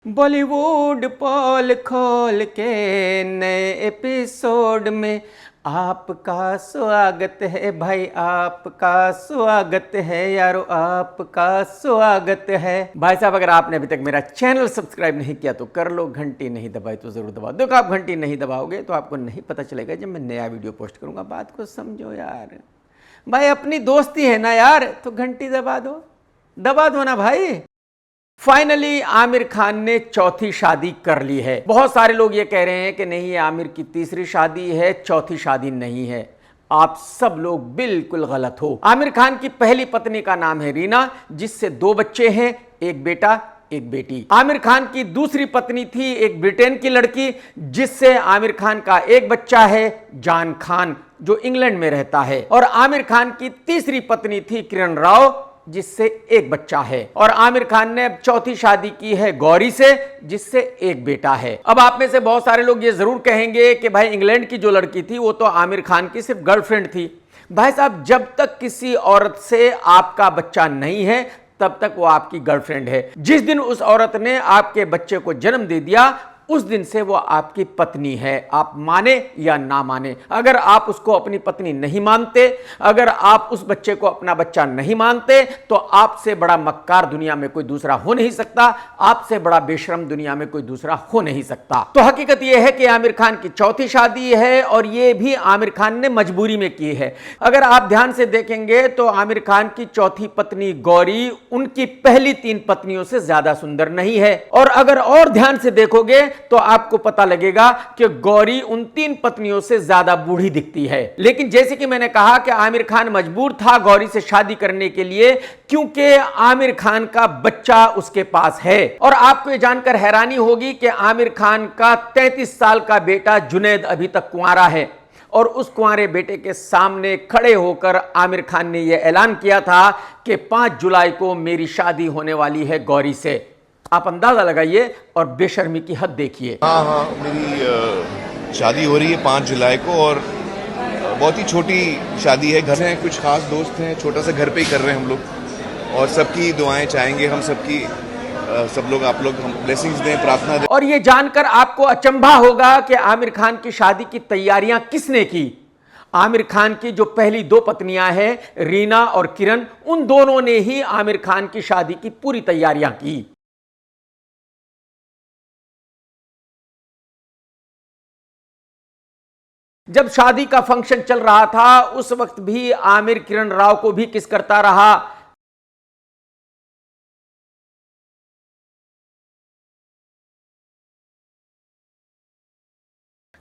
बॉलीवुड पोल खोल के नए एपिसोड में आपका स्वागत है भाई, आपका स्वागत है यारो, आपका स्वागत है भाई साहब। अगर आपने अभी तक मेरा चैनल सब्सक्राइब नहीं किया तो कर लो, घंटी नहीं दबाई तो जरूर दबाओ। देखो, आप घंटी नहीं दबाओगे तो आपको नहीं पता चलेगा जब मैं नया वीडियो पोस्ट करूंगा। बात को समझो यार भाई, अपनी दोस्ती है ना यार, तो घंटी दबा दो ना भाई। फाइनली आमिर खान ने चौथी शादी कर ली है। बहुत सारे लोग ये कह रहे हैं कि नहीं, ये आमिर की तीसरी शादी है, चौथी शादी नहीं है। आप सब लोग बिल्कुल गलत हो। आमिर खान की पहली पत्नी का नाम है रीना, जिससे 2 बच्चे हैं, एक बेटा एक बेटी। आमिर खान की दूसरी पत्नी थी एक ब्रिटेन की लड़की, जिससे आमिर खान का एक बच्चा है, जान खान, जो इंग्लैंड में रहता है। और आमिर खान की तीसरी पत्नी थी किरण राव, जिससे एक बच्चा है। और आमिर खान ने अब चौथी शादी की है गौरी से, जिससे एक बेटा है। अब आप में से बहुत सारे लोग ये जरूर कहेंगे कि भाई, इंग्लैंड की जो लड़की थी वो तो आमिर खान की सिर्फ गर्लफ्रेंड थी। भाई साहब, जब तक किसी औरत से आपका बच्चा नहीं है तब तक वो आपकी गर्लफ्रेंड है। जिस दिन उस औरत ने आपके बच्चे को जन्म दे दिया, उस दिन से वो आपकी पत्नी है, आप माने या ना माने। अगर आप उसको अपनी पत्नी नहीं मानते, अगर आप उस बच्चे को अपना बच्चा नहीं मानते, तो आपसे बड़ा मक्कार दुनिया में कोई दूसरा हो नहीं सकता, आपसे बड़ा बेशरम दुनिया में कोई दूसरा हो नहीं सकता। तो हकीकत यह है कि आमिर खान की चौथी शादी है, और यह भी आमिर खान ने मजबूरी में की है। अगर आप ध्यान से देखेंगे तो आमिर खान की चौथी पत्नी गौरी उनकी पहली 3 पत्नियों से ज्यादा सुंदर नहीं है। और अगर और ध्यान से देखोगे तो आपको पता लगेगा कि गौरी उन 3 पत्नियों से ज्यादा बूढ़ी दिखती है। लेकिन जैसे कि मैंने कहा कि आमिर खान मजबूर था गौरी से शादी करने के लिए, क्योंकि आमिर खान का बच्चा उसके पास है। और आपको यह जानकर हैरानी होगी कि आमिर खान का 33 साल का बेटा जुनैद अभी तक कुंवारा है। और उस कुंवारे बेटे के सामने खड़े होकर आमिर खान ने यह ऐलान किया था कि 5 जुलाई को मेरी शादी होने वाली है गौरी से। आप अंदाजा लगाइए और बेशर्मी की हद देखिए। हाँ, मेरी शादी हो रही है 5 जुलाई को, और बहुत ही छोटी शादी है। घर में कुछ खास दोस्त हैं, छोटा सा घर पे ही कर रहे हैं हम लोग, और सबकी दुआएं चाहेंगे हम सबकी, सब लोग, आप लोग हम ब्लेसिंग्स दें, प्रार्थना दें। और ये जानकर आपको अचंभा होगा कि आमिर खान की शादी की तैयारियां किसने की। आमिर खान की जो पहली 2 पत्नियां हैं, रीना और किरण, उन दोनों ने ही आमिर खान की शादी की पूरी तैयारियां की। जब शादी का फंक्शन चल रहा था, उस वक्त भी आमिर किरण राव को भी किस करता रहा।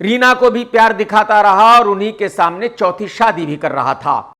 रीना को भी प्यार दिखाता रहा, और उन्हीं के सामने चौथी शादी भी कर रहा था।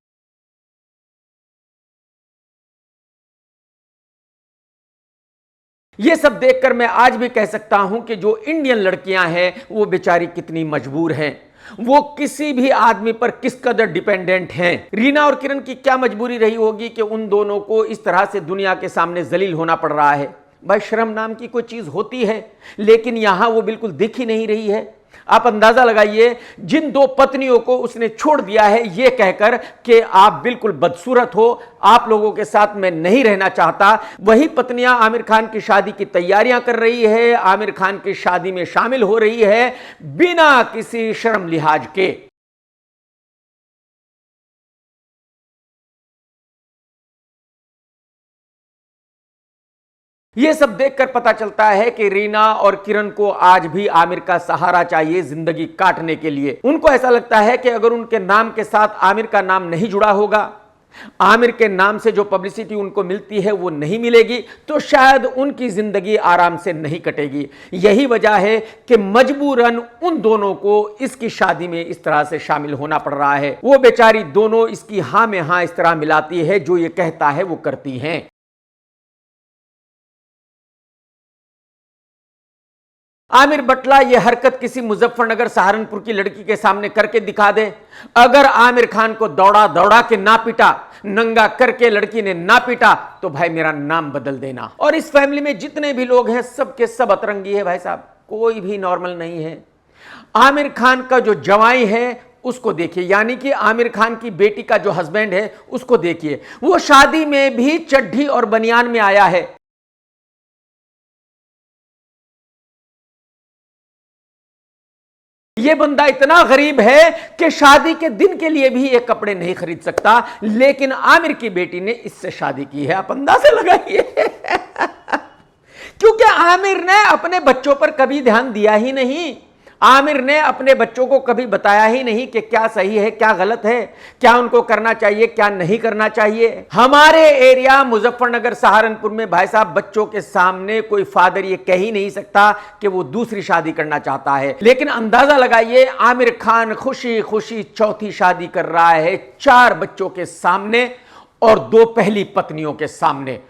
यह सब देखकर मैं आज भी कह सकता हूं कि जो इंडियन लड़कियां हैं वो बेचारी कितनी मजबूर हैं, वो किसी भी आदमी पर किस कदर डिपेंडेंट हैं। रीना और किरण की क्या मजबूरी रही होगी कि उन दोनों को इस तरह से दुनिया के सामने जलील होना पड़ रहा है। भाई, शर्म नाम की कोई चीज होती है, लेकिन यहां वो बिल्कुल दिख ही नहीं रही है। आप अंदाजा लगाइए, जिन 2 पत्नियों को उसने छोड़ दिया है यह कहकर कि आप बिल्कुल बदसूरत हो, आप लोगों के साथ मैं नहीं रहना चाहता, वही पत्नियां आमिर खान की शादी की तैयारियां कर रही है, आमिर खान की शादी में शामिल हो रही है, बिना किसी शर्म लिहाज के। यह सब देखकर पता चलता है कि रीना और किरण को आज भी आमिर का सहारा चाहिए जिंदगी काटने के लिए। उनको ऐसा लगता है कि अगर उनके नाम के साथ आमिर का नाम नहीं जुड़ा होगा, आमिर के नाम से जो पब्लिसिटी उनको मिलती है वो नहीं मिलेगी, तो शायद उनकी जिंदगी आराम से नहीं कटेगी। यही वजह है कि मजबूरन उन दोनों को इसकी शादी में इस तरह से शामिल होना पड़ रहा है। वो बेचारी दोनों इसकी हां में हां इस तरह मिलाती है, जो ये कहता है वो करती हैं। आमिर बटला यह हरकत किसी मुजफ्फरनगर सहारनपुर की लड़की के सामने करके दिखा दे। अगर आमिर खान को दौड़ा दौड़ा के ना पीटा, नंगा करके लड़की ने ना पीटा, तो भाई मेरा नाम बदल देना। और इस फैमिली में जितने भी लोग हैं सब के सब अतरंगी है भाई साहब, कोई भी नॉर्मल नहीं है। आमिर खान का जो जवाई है उसको देखिए, यानी कि आमिर खान की बेटी का जो हस्बैंड है उसको देखिए, वो शादी में भी चड्ढी और बनियान में आया है। ये बंदा इतना गरीब है कि शादी के दिन के लिए भी ये कपड़े नहीं खरीद सकता, लेकिन आमिर की बेटी ने इससे शादी की है। आप अंदाजा लगाइए। क्योंकि आमिर ने अपने बच्चों पर कभी ध्यान दिया ही नहीं। आमिर ने अपने बच्चों को कभी बताया ही नहीं कि क्या सही है, क्या गलत है, क्या उनको करना चाहिए, क्या नहीं करना चाहिए। हमारे एरिया मुजफ्फरनगर, सहारनपुर में भाई साहब बच्चों के सामने कोई फादर ये कह ही नहीं सकता कि वो दूसरी शादी करना चाहता है। लेकिन अंदाजा लगाइए, आमिर खान खुशी खुशी चौथी शादी कर रहा है 4 बच्चों के सामने और 2 पहली पत्नियों के सामने।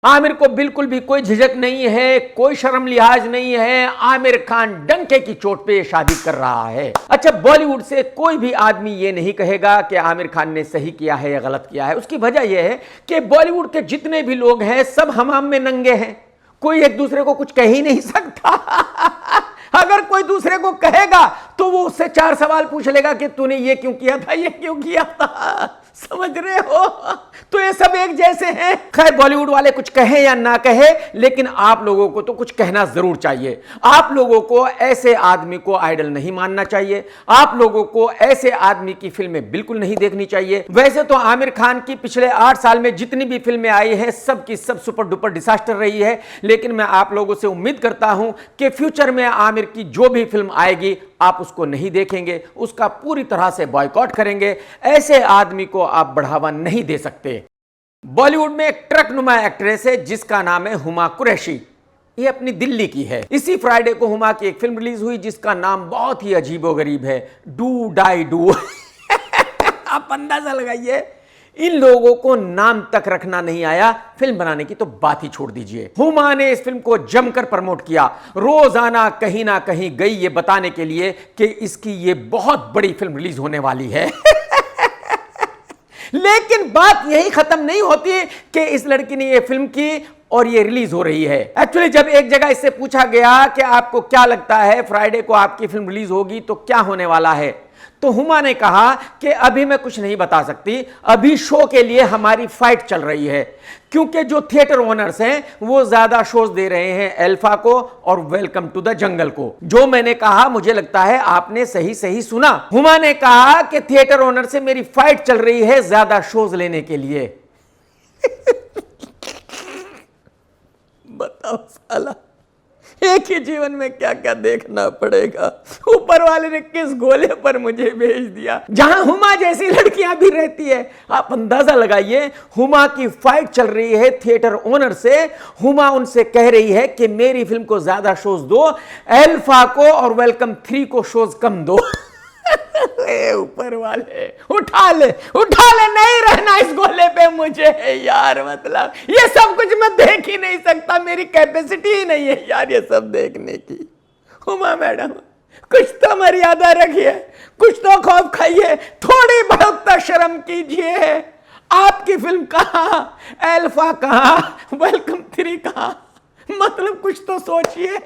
आमिर को बिल्कुल भी कोई झिझक नहीं है, कोई शर्म लिहाज नहीं है। आमिर खान डंके की चोट पे शादी कर रहा है। अच्छा, बॉलीवुड से कोई भी आदमी ये नहीं कहेगा कि आमिर खान ने सही किया है या गलत किया है। उसकी वजह यह है कि बॉलीवुड के जितने भी लोग हैं सब हमाम में नंगे हैं, कोई एक दूसरे को कुछ कह ही नहीं सकता। अगर कोई दूसरे को कहेगा तो वो उससे 4 सवाल पूछ लेगा कि तूने ये क्यों किया था, ये क्यों किया था। समझ रहे हो? तो ये सब एक जैसे हैं। खैर, बॉलीवुड वाले कुछ कहें या ना कहे, लेकिन आप लोगों को तो कुछ कहना जरूर चाहिए। आप लोगों को ऐसे आदमी को आइडल नहीं मानना चाहिए। आप लोगों को ऐसे आदमी की फिल्में बिल्कुल नहीं देखनी चाहिए। वैसे तो आमिर खान की पिछले 8 साल में जितनी भी फिल्में आई हैं सब की सब सुपर डुपर डिजास्टर रही है। लेकिन मैं आप लोगों से उम्मीद करता हूं कि फ्यूचर में आमिर की जो भी फिल्म आएगी आप उसको नहीं देखेंगे, उसका पूरी तरह से बॉयकॉट करेंगे। ऐसे आदमी को आप बढ़ावा नहीं दे सकते। बॉलीवुड में एक ट्रक नुमा एक्ट्रेस है जिसका नाम है हुमा कुरैशी। ये अपनी दिल्ली की है। इसी फ्राइडे को हुमा की एक फिल्म रिलीज हुई जिसका नाम बहुत ही अजीबोगरीब है, डू डाई डू। आप अंदाजा लगाइए, इन लोगों को नाम तक रखना नहीं आया, फिल्म बनाने की तो बात ही छोड़ दीजिए। हुमा ने इस फिल्म को जमकर प्रमोट किया, रोजाना कहीं ना कहीं गई ये बताने के लिए कि इसकी ये बहुत बड़ी फिल्म रिलीज होने वाली है। लेकिन बात यही खत्म नहीं होती कि इस लड़की ने ये फिल्म की और ये रिलीज हो रही है। एक्चुअली जब एक जगह इससे पूछा गया कि आपको क्या लगता है फ्राइडे को आपकी फिल्म रिलीज होगी तो क्या होने वाला है, तो हुमा ने कहा कि अभी मैं कुछ नहीं बता सकती, अभी शो के लिए हमारी फाइट चल रही है, क्योंकि जो थिएटर ओनर्स हैं वो ज्यादा शोज दे रहे हैं अल्फा को और वेलकम टू द जंगल को। जो मैंने कहा मुझे लगता है आपने सही सही सुना। हुमा ने कहा कि थिएटर ओनर से मेरी फाइट चल रही है ज्यादा शोज लेने के लिए। बताओ साला, एक ही जीवन में क्या क्या देखना पड़ेगा। ऊपर वाले ने किस गोले पर मुझे भेज दिया, जहां हुमा जैसी लड़कियां भी रहती है। आप अंदाजा लगाइए, हुमा की फाइट चल रही है थिएटर ओनर से। हुमा उनसे कह रही है कि मेरी फिल्म को ज्यादा शोज दो, अल्फा को और वेलकम 3 को शोज कम दो। ऊपर वाले उठा ले, नहीं रहना इस गोले पे मुझे यार। मतलब ये सब कुछ मैं देख ही नहीं सकता, मेरी कैपेसिटी ही नहीं है यार ये सब देखने की। हुमा मैडम, कुछ तो मर्यादा रखिए, कुछ तो खौफ खाइए, थोड़ी बहुत तो शर्म कीजिए। आपकी फिल्म कहां, अल्फा कहां, वेलकम 3 कहां, मतलब कुछ तो सोचिए।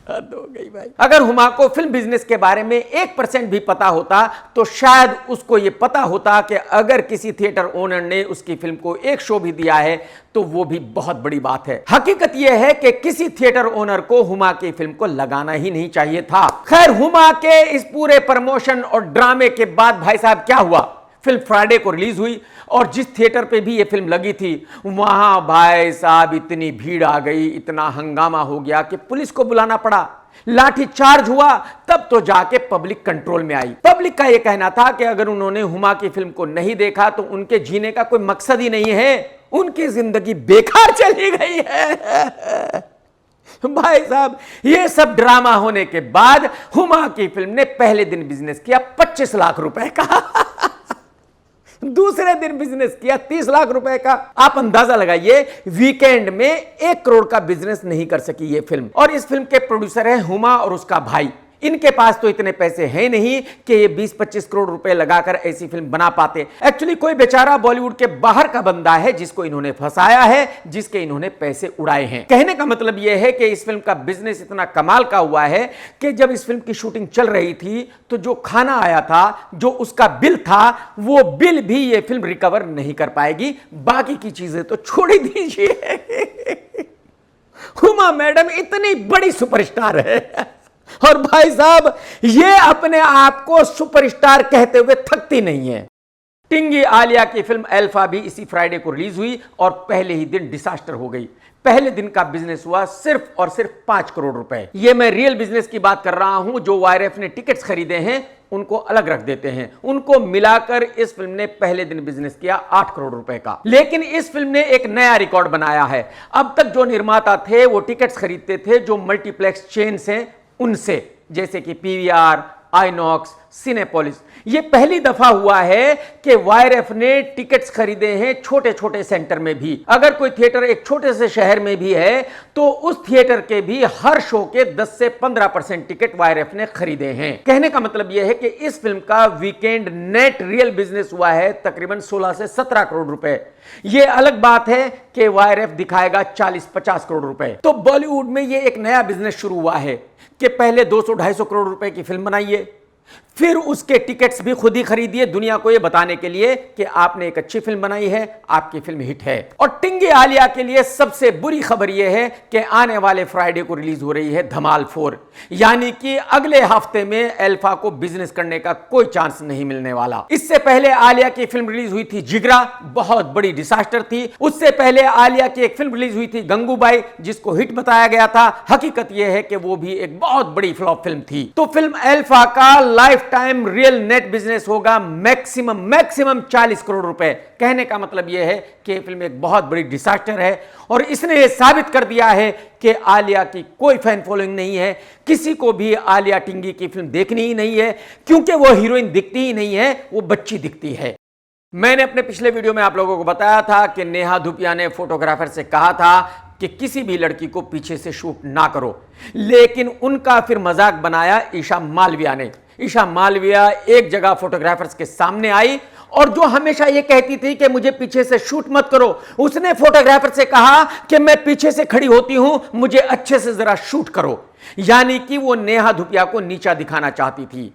हद हो गई भाई। अगर हुमा को फिल्म बिजनेस के बारे में 1% भी पता होता तो शायद उसको यह पता होता कि अगर किसी थिएटर ओनर ने उसकी फिल्म को एक शो भी दिया है तो वो भी बहुत बड़ी बात है। हकीकत यह है कि किसी थिएटर ओनर को हुमा की फिल्म को लगाना ही नहीं चाहिए था। खैर, हुमा के इस पूरे प्रमोशन और ड्रामे के बाद भाई साहब क्या हुआ, फिल्म फ्राइडे को रिलीज हुई और जिस थिएटर पे भी ये फिल्म लगी थी वहां भाई साहब इतनी भीड़ आ गई, इतना हंगामा हो गया कि पुलिस को बुलाना पड़ा, लाठी चार्ज हुआ, तब तो जाके पब्लिक कंट्रोल में आई। पब्लिक का यह कहना था कि अगर उन्होंने हुमा की फिल्म को नहीं देखा तो उनके जीने का कोई मकसद ही नहीं है, उनकी जिंदगी बेकार चली गई है। भाई साहब, ये सब ड्रामा होने के बाद हुमा की फिल्म ने पहले दिन बिजनेस किया 25 लाख रुपए का। दूसरे दिन बिजनेस किया 30 लाख रुपए का। आप अंदाजा लगाइए, वीकेंड में 1 करोड़ का बिजनेस नहीं कर सकी ये फिल्म। और इस फिल्म के प्रोड्यूसर है हुमा और उसका भाई। इनके पास तो इतने पैसे हैं नहीं कि ये 20-25 करोड़ रुपए लगाकर ऐसी फिल्म बना पाते। एक्चुअली कोई बेचारा बॉलीवुड के बाहर का बंदा है जिसको इन्होंने फंसाया है, जिसके इन्होंने पैसे उड़ाए हैं। कहने का मतलब यह है कि इस फिल्म का बिजनेस इतना कमाल का हुआ है कि जब इस फिल्म की शूटिंग चल रही थी तो जो खाना आया था, जो उसका बिल था, वो बिल भी ये फिल्म रिकवर नहीं कर पाएगी। बाकी की चीजें तो छोड़ ही दीजिए। हुमा मैडम इतनी बड़ी सुपरस्टार है और भाई साहब ये अपने आप को सुपरस्टार कहते हुए थकती नहीं है। टिंगी आलिया की फिल्म अल्फा भी इसी फ्राइडे को रिलीज हुई और पहले ही दिन डिसास्टर हो गई। पहले दिन का बिजनेस हुआ सिर्फ और सिर्फ 5 करोड़ रुपए। ये मैं रियल बिजनेस की बात कर रहा हूं। जो वायरएफ ने टिकट्स खरीदे हैं उनको अलग रख देते हैं। उनको मिलाकर इस फिल्म ने पहले दिन बिजनेस किया 8 करोड़ रुपए का। लेकिन इस फिल्म ने एक नया रिकॉर्ड बनाया है। अब तक जो निर्माता थे वो टिकट्स खरीदते थे जो मल्टीप्लेक्स चेन्स हैं उनसे, जैसे कि पीवीआर, आइनॉक्स, सिनेपोलिस। ये पहली दफा हुआ है कि वायरएफ ने टिकट्स खरीदे हैं छोटे छोटे सेंटर में भी। अगर कोई थिएटर एक छोटे से शहर में भी है तो उस थिएटर के भी हर शो के 10 से 15% टिकट वायरएफ ने खरीदे हैं। कहने का मतलब यह है कि इस फिल्म का वीकेंड नेट रियल बिजनेस हुआ है तकरीबन 16 से 17 करोड़ रुपए। यह अलग बात है कि वायरएफ दिखाएगा 40-50 करोड़ रुपए। तो बॉलीवुड में यह एक नया बिजनेस शुरू हुआ है कि पहले 200-250 करोड़ रुपए की फिल्म बनाइए, फिर उसके टिकट्स भी खुद ही खरीदिए दुनिया को यह बताने के लिए कि आपने एक अच्छी फिल्म बनाई है, आपकी फिल्म हिट है। और टिंगी आलिया के लिए सबसे बुरी खबर यह है कि आने वाले फ्राइडे को रिलीज हो रही है धमाल 4, यानी कि अगले हफ्ते में अल्फा को बिजनेस करने का कोई चांस नहीं मिलने वाला। इससे पहले आलिया की फिल्म रिलीज हुई थी जिगरा, बहुत बड़ी डिसास्टर थी। उससे पहले आलिया की एक फिल्म रिलीज हुई थी गंगूबाई, जिसको हिट बताया गया था। हकीकत यह है कि वो भी एक बहुत बड़ी फ्लॉप फिल्म थी। तो फिल्म अल्फा का life time real net business होगा मैक्सिमम 40 करोड़ रुपए। कहने का मतलब यह है कि फिल्म एक बहुत बड़ी डिसास्टर है और इसने यह साबित कर दिया है कि आलिया की कोई फैन फॉलोइंग नहीं है। किसी को भी आलिया टिंगी की फिल्म देखनी ही नहीं है, क्योंकि वो हीरोइन दिखती ही नहीं है, वो बच्ची दिखती है। मैंने अपने पिछले वीडियो में आप लोगों को बताया था कि नेहा धूपिया ने फोटोग्राफर से कहा था कि किसी भी लड़की को पीछे से शूट ना करो, लेकिन उनका फिर मजाक बनाया ईशा मालविया ने। ईशा मालविया एक जगह फोटोग्राफर्स के सामने आई और जो हमेशा ये कहती थी कि मुझे पीछे से शूट मत करो, उसने फोटोग्राफर से कहा कि मैं पीछे से खड़ी होती हूं, मुझे अच्छे से जरा शूट करो। यानी कि वो नेहा धूपिया को नीचा दिखाना चाहती थी।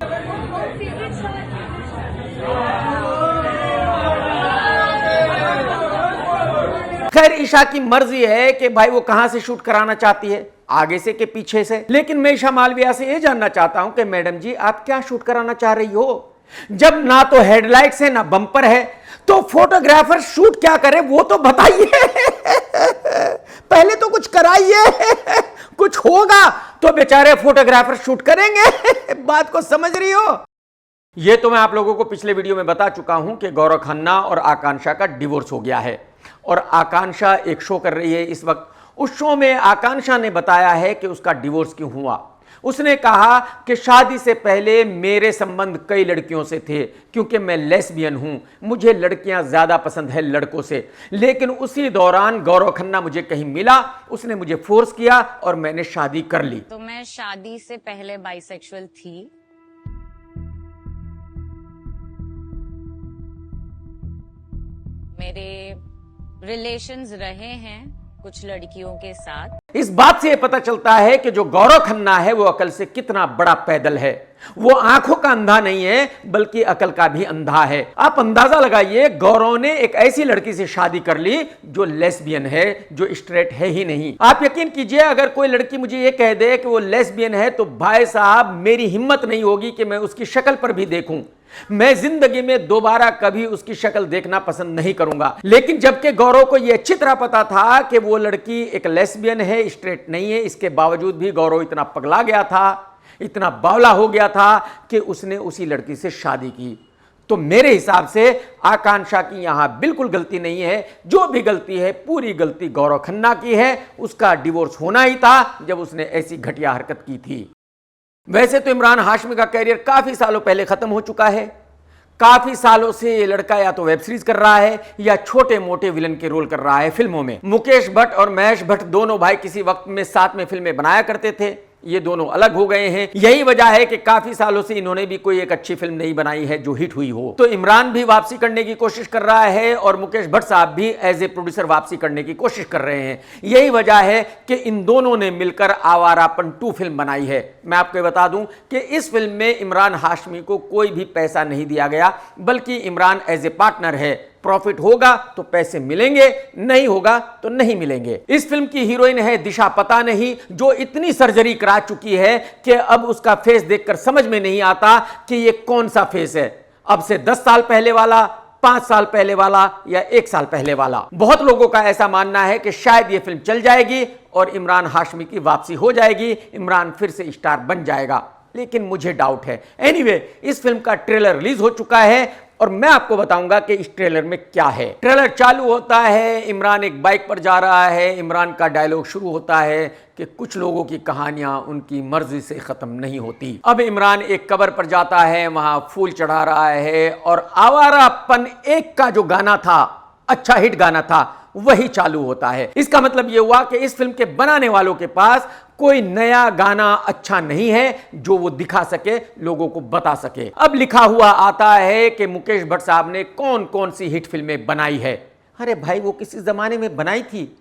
खैर ईशा की मर्जी है कि भाई वो कहां से शूट कराना चाहती है, आगे से कि पीछे से। लेकिन मैं ईशा मालविया से यह जानना चाहता हूं कि मैडम जी आप क्या शूट कराना चाह रही हो? जब ना तो हेडलाइट्स है ना बम्पर है, तो फोटोग्राफर शूट क्या करे वो तो बताइए। पहले तो कुछ कराइए, कुछ होगा तो बेचारे फोटोग्राफर शूट करेंगे। बात को समझ रही हो? यह तो मैं आप लोगों को पिछले वीडियो में बता चुका हूं कि गौरव खन्ना और आकांक्षा का डिवोर्स हो गया है और आकांक्षा एक शो कर रही है इस वक्त। उस शो में आकांक्षा ने बताया है कि उसका डिवोर्स क्यों हुआ। उसने कहा कि शादी से पहले मेरे संबंध कई लड़कियों से थे, क्योंकि मैं लेस्बियन हूं, मुझे लड़कियां ज्यादा पसंद है लड़कों से। लेकिन उसी दौरान गौरव खन्ना मुझे कहीं मिला, उसने मुझे फोर्स किया और मैंने शादी कर ली। तो मैं शादी से पहले बाइसेक्सुअल थी। मेरे रिलेशंस रहे हैं कुछ लड़कियों के साथ। इस बात से यह पता चलता है कि जो गौरव खन्ना है वो अकल से कितना बड़ा पैदल है। वो आंखों का अंधा नहीं है बल्कि अकल का भी अंधा है। आप अंदाजा लगाइए, गौरव ने एक ऐसी लड़की से शादी कर ली जो लेस्बियन है, जो स्ट्रेट है ही नहीं। आप यकीन कीजिए, अगर कोई लड़की मुझे ये कह दे कि वो लेस्बियन है तो भाई साहब मेरी हिम्मत नहीं होगी कि मैं उसकी शक्ल पर भी देखूं। मैं जिंदगी में दोबारा कभी उसकी शक्ल देखना पसंद नहीं करूंगा। लेकिन जबकि गौरव को यह अच्छी तरह पता था कि वो लड़की एक लेस्बियन है, स्ट्रेट नहीं है, इसके बावजूद भी गौरव इतना पगला गया था, इतना बावला हो गया था कि उसने उसी लड़की से शादी की। तो मेरे हिसाब से आकांक्षा की यहां बिल्कुल गलती नहीं है। जो भी गलती है पूरी गलती गौरव खन्ना की है। उसका डिवोर्स होना ही था जब उसने ऐसी घटिया हरकत की थी। वैसे तो इमरान हाशमी का कैरियर काफी सालों पहले खत्म हो चुका है। काफी सालों से ये लड़का या तो वेब सीरीज कर रहा है या छोटे मोटे विलन के रोल कर रहा है फिल्मों में। मुकेश भट्ट और महेश भट्ट दोनों भाई किसी वक्त में साथ में फिल्में बनाया करते थे। ये दोनों अलग हो गए हैं। यही वजह है कि काफी सालों से इन्होंने भी कोई एक अच्छी फिल्म नहीं बनाई है जो हिट हुई हो। तो इमरान भी वापसी करने की कोशिश कर रहा है और मुकेश भट्ट साहब भी एज ए प्रोड्यूसर वापसी करने की कोशिश कर रहे हैं। यही वजह है कि इन दोनों ने मिलकर आवारापन 2 फिल्म बनाई है। मैं आपको बता दूं कि इस फिल्म में इमरान हाशमी को कोई भी पैसा नहीं दिया गया, बल्कि इमरान एज ए पार्टनर है। प्रॉफिट होगा तो पैसे मिलेंगे, नहीं होगा तो नहीं मिलेंगे। इस फिल्म की हीरोइन है दिशा पता नहीं, जो इतनी सर्जरी करा चुकी है कि अब उसका फेस देखकर समझ में नहीं आता कि ये कौन सा फेस है, अब से 10 साल पहले वाला, 5 साल पहले वाला या 1 साल पहले वाला। बहुत लोगों का ऐसा मानना है कि शायद यह फिल्म चल जाएगी और इमरान हाशमी की वापसी हो जाएगी, इमरान फिर से स्टार बन जाएगा, लेकिन मुझे डाउट है। एनीवे, इस फिल्म का ट्रेलर रिलीज हो चुका है और मैं आपको बताऊंगा कि इस ट्रेलर में क्या है। ट्रेलर चालू होता है, इमरान एक बाइक पर जा रहा है। इमरान का डायलॉग शुरू होता है कि कुछ लोगों की कहानियां उनकी मर्जी से खत्म नहीं होती। अब इमरान एक कब्र पर जाता है, वहां फूल चढ़ा रहा है और आवारापन 1 का जो गाना था, अच्छा हिट गाना था, वही चालू होता है। इसका मतलब यह हुआ कि इस फिल्म के बनाने वालों के पास कोई नया गाना अच्छा नहीं है जो वो दिखा सके, लोगों को बता सके। अब लिखा हुआ आता है कि मुकेश भट्ट साहब ने कौन कौन सी हिट फिल्में बनाई है। अरे भाई, वो किसी जमाने में बनाई थी,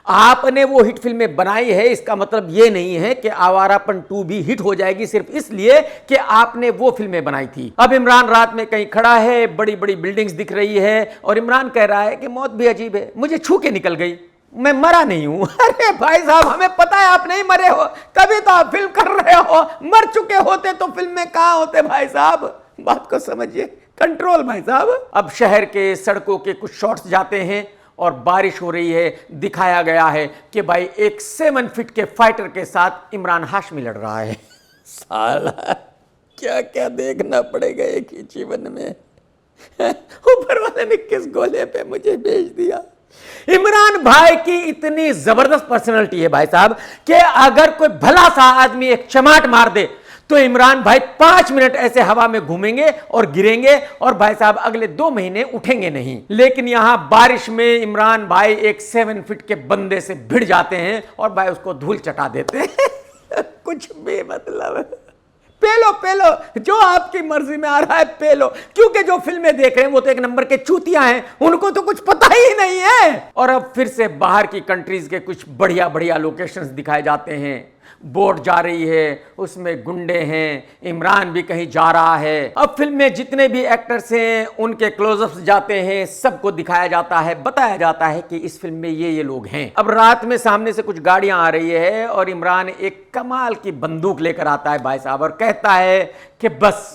आपने वो हिट फिल्में बनाई है, इसका मतलब ये नहीं है कि आवारापन 2 भी हिट हो जाएगी सिर्फ इसलिए कि आपने वो फिल्में बनाई थी। अब इमरान रात में कहीं खड़ा है, बड़ी बड़ी बिल्डिंग्स दिख रही है और इमरान कह रहा है कि मौत भी अजीब है, मुझे छू के निकल गई, मैं मरा नहीं हूं। अरे भाई साहब, हमें पता है आप नहीं मरे हो, तभी तो आप फिल्म कर रहे हो। मर चुके होते तो फिल्म में कहां होते भाई साहब, बात को समझिए, कंट्रोल भाई साहब। अब शहर के सड़कों के कुछ शॉट्स जाते हैं और बारिश हो रही है। दिखाया गया है कि भाई एक 7 फीट के फाइटर के साथ इमरान हाशमी लड़ रहा है। साला क्या क्या देखना पड़ेगा एक ही जीवन में। ऊपर वाले ने किस गोले पे मुझे भेज दिया। इमरान भाई की इतनी जबरदस्त पर्सनालिटी है भाई साहब कि अगर कोई भला सा आदमी एक चमाट मार दे तो इमरान भाई 5 मिनट ऐसे हवा में घूमेंगे और गिरेंगे और भाई साहब अगले 2 महीने उठेंगे नहीं। लेकिन यहां बारिश में इमरान भाई एक 7 फीट के बंदे से भिड़ जाते हैं और भाई उसको धूल चटा देते हैं। कुछ भी मतलब, पेलो पेलो, जो आपकी मर्जी में आ रहा है पेलो, क्योंकि जो फिल्में देख रहे हैं वो तो 1 नंबर के चूतियां हैं, उनको तो कुछ पता ही नहीं है। और अब फिर से बाहर की कंट्रीज के कुछ बढ़िया बढ़िया लोकेशंस दिखाए जाते हैं। बोट जा रही है, उसमें गुंडे हैं, इमरान भी कहीं जा रहा है। अब फिल्म में जितने भी एक्टर्स हैं उनके क्लोजअप्स जाते हैं, सबको दिखाया जाता है, बताया जाता है कि इस फिल्म में ये लोग हैं। अब रात में सामने से कुछ गाड़ियां आ रही है और इमरान एक कमाल की बंदूक लेकर आता है भाई साहब और कहता है कि बस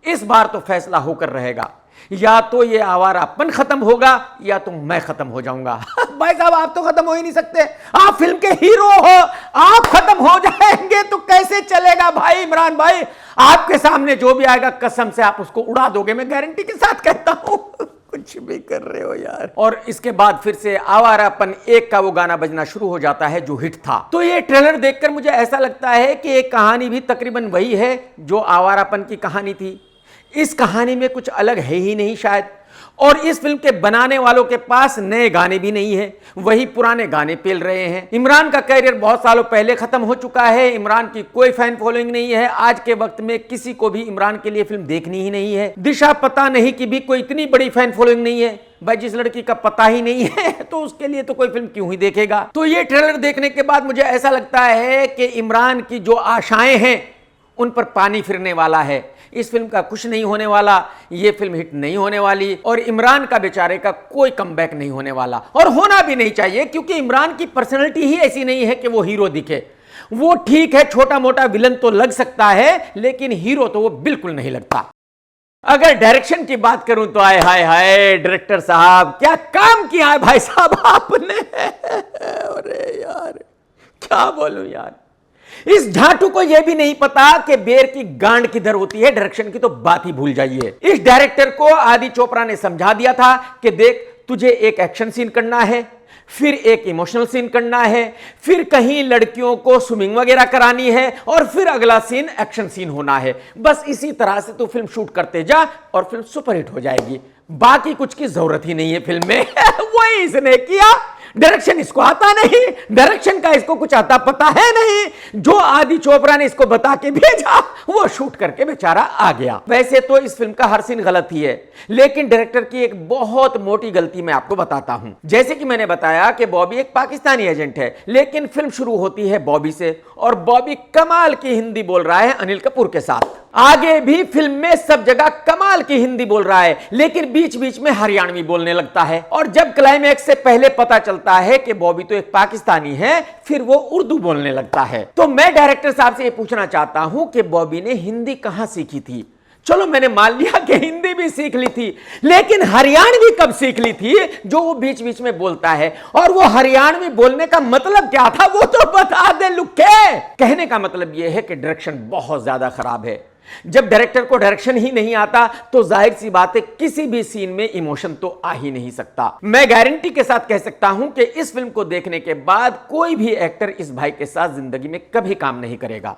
इस बार तो फैसला होकर रहेगा, या तो ये आवारापन खत्म होगा या तो मैं खत्म हो जाऊंगा। भाई साहब, आप तो खत्म हो ही नहीं सकते, आप फिल्म के हीरो हो, आप खत्म हो जाएंगे तो कैसे चलेगा भाई इमरान भाई। आपके सामने जो भी आएगा कसम से आप उसको उड़ा दोगे, मैं गारंटी के साथ कहता हूं। कुछ भी कर रहे हो यार। और इसके बाद फिर से आवारापन 1 का वो गाना बजना शुरू हो जाता है जो हिट था। तो ये ट्रेलर देखकर मुझे ऐसा लगता है कि एक कहानी भी तकरीबन वही है जो आवारापन की कहानी थी। इस कहानी में कुछ अलग है ही नहीं शायद। और इस फिल्म के बनाने वालों के पास नए गाने भी नहीं है, वही पुराने गाने पेल रहे हैं। इमरान का कैरियर बहुत सालों पहले खत्म हो चुका है, इमरान की कोई फैन फॉलोइंग नहीं है। आज के वक्त में किसी को भी इमरान के लिए फिल्म देखनी ही नहीं है। दिशा पता नहीं की भी कोई इतनी बड़ी फैन फॉलोइंग नहीं है। भाई, जिस लड़की का पता ही नहीं है तो उसके लिए तो कोई फिल्म क्यों ही देखेगा। तो ये ट्रेलर देखने के बाद मुझे ऐसा लगता है कि इमरान की जो आशाएं हैं उन पर पानी फिरने वाला है। इस फिल्म का कुछ नहीं होने वाला, ये फिल्म हिट नहीं होने वाली और इमरान का बेचारे का कोई कमबैक नहीं होने वाला, और होना भी नहीं चाहिए, क्योंकि इमरान की पर्सनैलिटी ही ऐसी नहीं है कि वो हीरो दिखे। वो ठीक है, छोटा मोटा विलन तो लग सकता है, लेकिन हीरो तो वो बिल्कुल नहीं लगता। अगर डायरेक्शन की बात करूं तो आए हाय हाय, डायरेक्टर साहब क्या काम किया है भाई साहब आपने। अरे यार क्या बोलूं यार, इस झाटू को यह भी नहीं पता कि बेर की गांड किधर होती है, डायरेक्शन की तो बात ही भूल जाइए। इस डायरेक्टर को आदि चोपड़ा ने समझा दिया था कि देख, तुझे एक एक्शन सीन करना है, फिर एक इमोशनल सीन करना है, फिर कहीं लड़कियों को स्विमिंग वगैरह करानी है और फिर अगला सीन एक्शन सीन होना है। बस इसी तरह से तू फिल्म शूट करते जा और फिल्म सुपरहिट हो जाएगी। बाकी कुछ की जरूरत ही नहीं है फिल्म में। वही इसने किया। डायरेक्शन इसको आता नहीं, डायरेक्शन का इसको कुछ आता पता है नहीं। जो आदि चोपड़ा ने इसको बता के भेजा वो शूट करके बेचारा आ गया। वैसे तो इस फिल्म का हर सीन गलत ही है, लेकिन डायरेक्टर की एक बहुत मोटी गलती मैं आपको बताता हूं। जैसे कि मैंने बताया कि बॉबी एक पाकिस्तानी एजेंट है, लेकिन फिल्म शुरू होती है बॉबी से और बॉबी कमाल की हिंदी बोल रहा है अनिल कपूर के साथ। आगे भी फिल्म में सब जगह कमाल की हिंदी बोल रहा है, लेकिन बीच बीच में हरियाणवी बोलने लगता है। और जब क्लाइमैक्स से पहले पता चलता है कि बॉबी तो एक पाकिस्तानी है, फिर वो उर्दू बोलने लगता है। तो मैं डायरेक्टर साहब से ये पूछना चाहता हूं कि बॉबी ने हिंदी कहां सीखी थी? चलो मैंने मान लिया कि हिंदी भी सीख ली थी, लेकिन हरियाणवी कब सीख ली थी जो वो बीच बीच में बोलता है? और वो हरियाणवी बोलने का मतलब क्या था वो तो बता दे लुक्के। कहने का मतलब यह है कि डायरेक्शन बहुत ज्यादा खराब है। जब डायरेक्टर को डायरेक्शन ही नहीं आता तो जाहिर सी बात है किसी भी सीन में इमोशन तो आ ही नहीं सकता। मैं गारंटी के साथ कह सकता हूं कि इस फिल्म को देखने के बाद कोई भी एक्टर इस भाई के साथ जिंदगी में कभी काम नहीं करेगा।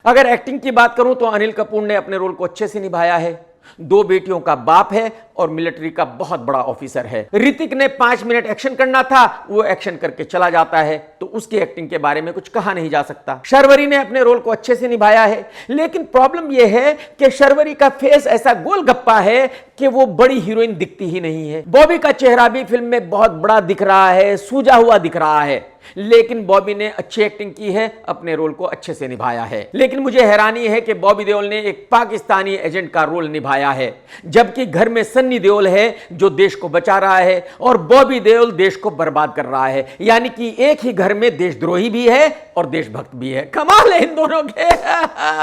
अगर एक्टिंग की बात करूं तो अनिल कपूर ने अपने रोल को अच्छे से निभाया है। 2 बेटियों का बाप है और मिलिट्री का बहुत बड़ा ऑफिसर है। ऋतिक ने 5 मिनट एक्शन करना था, वो एक्शन करके चला जाता है, तो उसकी एक्टिंग के बारे में कुछ कहा नहीं जा सकता। शर्वरी ने अपने रोल को अच्छे से निभाया है, लेकिन प्रॉब्लम यह है कि शर्वरी का फेस ऐसा गोलगप्पा है कि वो बड़ी हीरोइन दिखती ही नहीं है। बॉबी का चेहरा भी फिल्म में बहुत बड़ा दिख रहा है, सूजा हुआ दिख रहा है, लेकिन बॉबी ने अच्छी एक्टिंग की है, अपने रोल को अच्छे से निभाया है। लेकिन मुझे हैरानी है कि बॉबी देओल ने एक पाकिस्तानी एजेंट का रोल निभाया है, जबकि घर में सन्नी देओल है जो देश को बचा रहा है और बॉबी देओल देश को बर्बाद कर रहा है। यानी कि एक ही घर में देशद्रोही भी है और देशभक्त भी है। कमाल है इन दोनों के।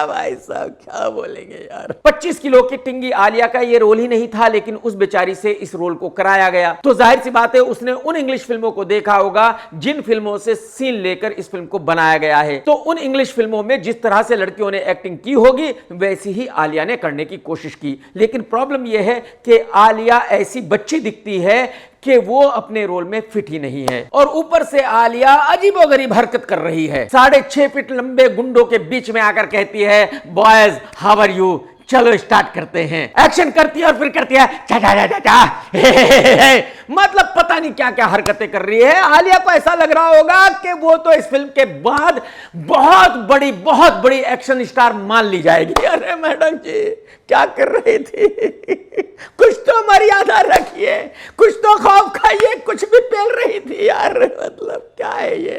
भाई साहब क्या बोलेंगे यार। 25 किलो की टिंगी आलिया का ये रोल ही नहीं था, लेकिन उस बेचारी से इस रोल को कराया गया। तो जाहिर सी बात है उसने उन इंग्लिश फिल्मों को देखा होगा जिन फिल्मों से सीन लेकर इस फिल्म को बनाया गया है। तो उन इंग्लिश फिल्मों में जिस तरह से लड़कियों ने एक्टिंग की होगी वैसी ही आलिया ने करने की कोशिश की। लेकिन प्रॉब्लम यह है कि आलिया ऐसी बच्ची दिखती है कि वो अपने रोल में फिट ही नहीं है, और ऊपर से आलिया अजीबोगरीब हरकत कर रही है। 6.5 फीट लंबे गुंडों के बीच में आकर कहती है बॉयज हाउ आर यू, चलो स्टार्ट करते हैं। एक्शन करती है और फिर करती है चा चा चा चा चा। मतलब पता नहीं क्या क्या हरकतें कर रही है। आलिया को ऐसा लग रहा होगा कि वो तो इस फिल्म के बाद बहुत बड़ी एक्शन स्टार मान ली जाएगी। अरे मैडम जी क्या कर रही थी? कुछ तो मर्यादा रखिए, कुछ तो खौफ खाइए, कुछ भी पेल रही थी यार। मतलब क्या है ये?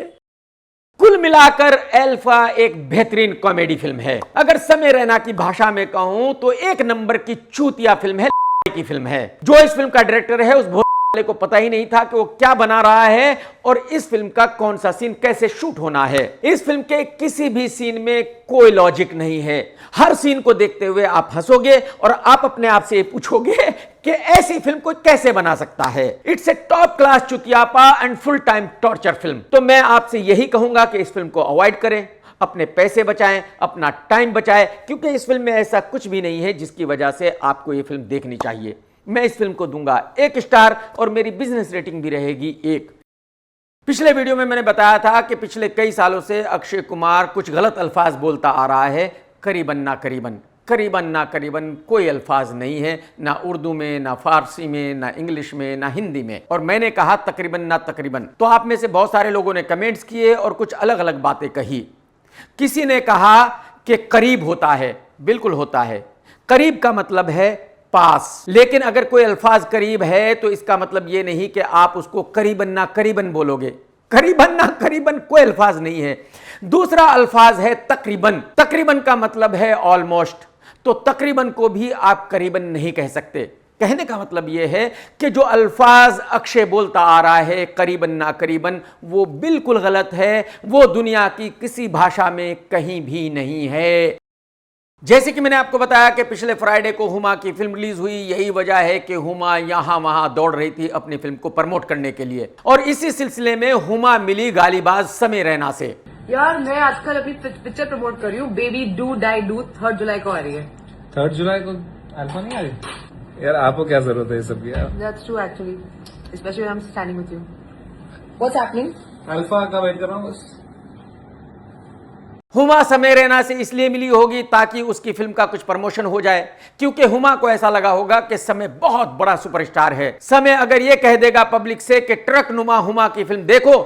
कुल मिलाकर अल्फा एक बेहतरीन कॉमेडी फिल्म है। अगर समय रैना की भाषा में कहूं तो 1 नंबर की चूतिया फिल्म है, की फिल्म है। जो इस फिल्म का डायरेक्टर है उस वाले को पता ही नहीं था कि वो क्या बना रहा है और इस फिल्म का कौन सा सीन कैसे शूट होना है। इस फिल्म के किसी भी सीन में कोई लॉजिक नहीं है। हर सीन को देखते हुए आप हंसोगे और आप अपने आप से पूछोगे कि ऐसी फिल्म को कैसे बना सकता है। इट्स ए टॉप क्लास चुतियापा and full time torture film. तो मैं आपसे यही कहूंगा कि इस फिल्म को अवॉइड करें, अपने पैसे बचाएं, अपना टाइम बचाएं, क्योंकि इस फिल्म में ऐसा कुछ भी नहीं है जिसकी वजह से आपको यह फिल्म देखनी चाहिए। मैं इस फिल्म को दूंगा 1 स्टार और मेरी बिजनेस रेटिंग भी रहेगी 1। पिछले वीडियो में मैंने बताया था कि पिछले कई सालों से अक्षय कुमार कुछ गलत अल्फाज बोलता आ रहा है। करीबन ना करीबन, करीबन ना करीबन कोई अल्फाज नहीं है, ना उर्दू में, ना फारसी में, ना इंग्लिश में, ना हिंदी में। और मैंने कहा तकरीबन ना तकरीबन। तो आप में से बहुत सारे लोगों ने कमेंट्स किए और कुछ अलग अलग बातें कही। किसी ने कहा कि करीब होता है, बिल्कुल होता है। करीब का मतलब है पास, लेकिन अगर कोई अल्फाज करीब है तो इसका मतलब यह नहीं कि आप उसको करीबन ना करीबन बोलोगे। करीबन ना करीबन कोई अल्फाज नहीं है। दूसरा अल्फाज है तकरीबन। तकरीबन का मतलब है ऑलमोस्ट, तो तकरीबन को भी आप करीबन नहीं कह सकते। कहने का मतलब यह है कि जो अल्फाज अक्षय बोलता आ रहा है करीबन ना करीबन, वो बिल्कुल गलत है। वो दुनिया की किसी भाषा में कहीं भी नहीं है। जैसे कि मैंने आपको बताया कि पिछले फ्राइडे को हुमा की फिल्म रिलीज हुई। यही वजह है कि हुमा यहां वहां दौड़ रही थी अपनी फिल्म को प्रमोट करने के लिए, और इसी सिलसिले में हुमा मिली गालीबाज समय रैना से। यार मैं आजकल अपनी पिक्चर प्रमोट कर रही हूँ, बेबी डू डाई डू, 3 जुलाई को आ रही है। 3 जुलाई को अल्फा नहीं आ रही? यार आपको क्या जरूरत है ये सब की यार? That's true actually, especially when I'm standing with you. What's happening? Alpha का वेट कर रहा हूँ बस। हुमा समय रैना से इसलिए मिली होगी ताकि उसकी फिल्म का कुछ प्रमोशन हो जाए, क्योंकि हुमा को ऐसा लगा होगा कि समय बहुत बड़ा सुपरस्टार है। समय अगर यह कह देगा पब्लिक से कि ट्रक नुमा हुमा की फिल्म देखो,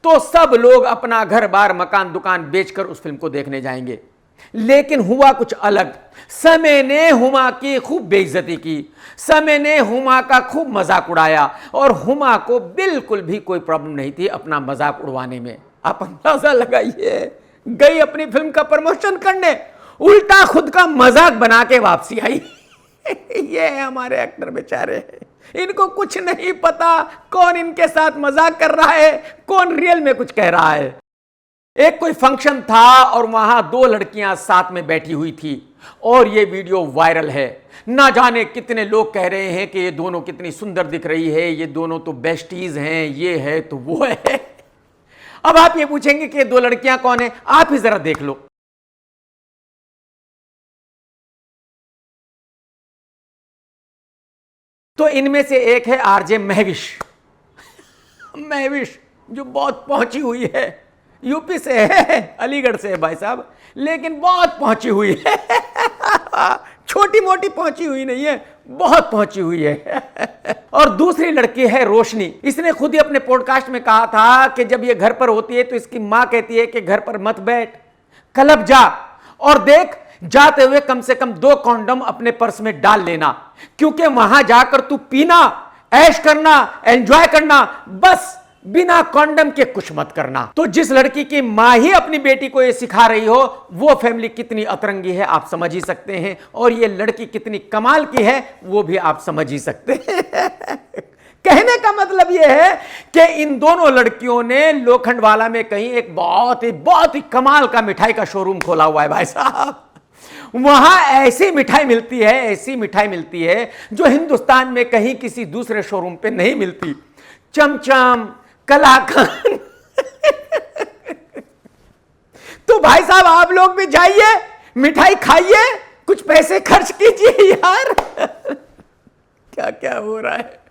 तो सब लोग अपना घर बार मकान दुकान बेचकर उस फिल्म को देखने जाएंगे। लेकिन हुआ कुछ अलग। समय ने हुमा की खूब बेइज्जती की, समय ने हुमा का खूब मजाक उड़ाया और हुमा को बिल्कुल भी कोई प्रॉब्लम नहीं थी अपना मजाक उड़वाने में। आप अंदाजा लगाइए, गई अपनी फिल्म का प्रमोशन करने, उल्टा खुद का मजाक बना के वापसी आई। ये हमारे एक्टर बेचारे, इनको कुछ नहीं पता कौन इनके साथ मजाक कर रहा है, कौन रियल में कुछ कह रहा है। एक कोई फंक्शन था और वहां दो लड़कियां साथ में बैठी हुई थी और ये वीडियो वायरल है। ना जाने कितने लोग कह रहे हैं कि ये दोनों कितनी सुंदर दिख रही है, ये दोनों तो बेस्टीज हैं, ये है तो वो है। अब आप ये पूछेंगे कि ये दो लड़कियां कौन है, आप ही जरा देख लो। तो इनमें से एक है आरजे महविश। महविश जो बहुत पहुंची हुई है, यूपी से है, अलीगढ़ से है भाई साहब, लेकिन बहुत पहुंची हुई है। छोटी मोटी पहुंची हुई नहीं है, बहुत पहुंची हुई है। और दूसरी लड़की है रोशनी। इसने खुद ही अपने पॉडकास्ट में कहा था कि जब ये घर पर होती है तो इसकी मां कहती है कि घर पर मत बैठ, क्लब जा और देख, जाते हुए कम से कम 2 कॉन्डम अपने पर्स में डाल लेना, क्योंकि वहां जाकर तू पीना, ऐश करना, एंजॉय करना, बस बिना कॉन्डम के कुछ मत करना। तो जिस लड़की की मां ही अपनी बेटी को यह सिखा रही हो, वो फैमिली कितनी अतरंगी है आप समझ ही सकते हैं, और ये लड़की कितनी कमाल की है वो भी आप समझ ही सकते हैं। कहने का मतलब यह है कि इन दोनों लड़कियों ने लोखंडवाला में कहीं एक बहुत ही कमाल का मिठाई का शोरूम खोला हुआ है भाई साहब। वहां ऐसी मिठाई मिलती है, ऐसी मिठाई मिलती है जो हिंदुस्तान में कहीं किसी दूसरे शोरूम पे नहीं मिलती। चमचम, कलाकंद। तो भाई साहब आप लोग भी जाइए, मिठाई खाइए, कुछ पैसे खर्च कीजिए यार। क्या क्या हो रहा है